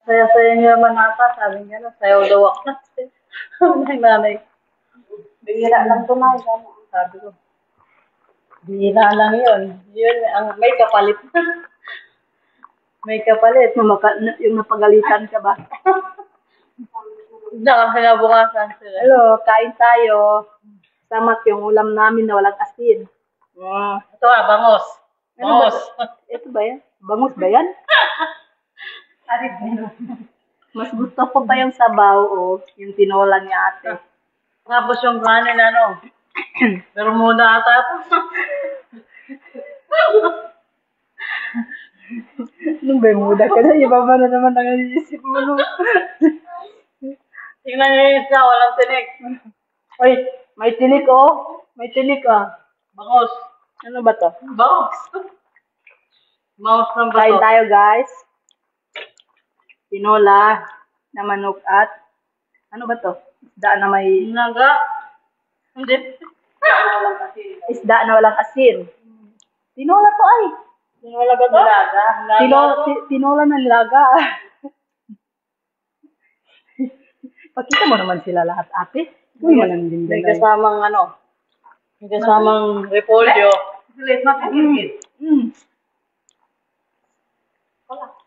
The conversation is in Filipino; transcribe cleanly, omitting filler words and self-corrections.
Saya-saya niyo naman ata, sabi niya na, sayaw daw ako. Ang nanay. Bihira lang ito na, sabi ko. Bihira lang yun. Yun, may kapalit. May kapalit. Yung napagalitan ka ba? Saka kinabukasan sila. Hello, kain tayo. Samat yung ulam namin na walang asin. Ito bangos. Bangos. Ito ba yan? Bangus ba yan? Mas gusto ko pa yung sabaw o yung tinola niya ate. Tapos yung kanin pero muna ata ito. Nung ba muda ka na? Iba ba na naman ang iisip mo nung? Tingnan niyo yung isa, walang tinik. Uy, may tinik oh. May tinik Bangos. Ano ba to? Bangos. Bangos ng bato. Kain tayo guys. Tinola na manok at ano ba to? Isda na may... Naga? Hindi. Isda na walang asin. Tinola to ay. Tinola ba to? Nilaga. Tinola na nilaga. Pakita mo naman sila lahat ate. May kasamang may kasamang repolyo. Wala.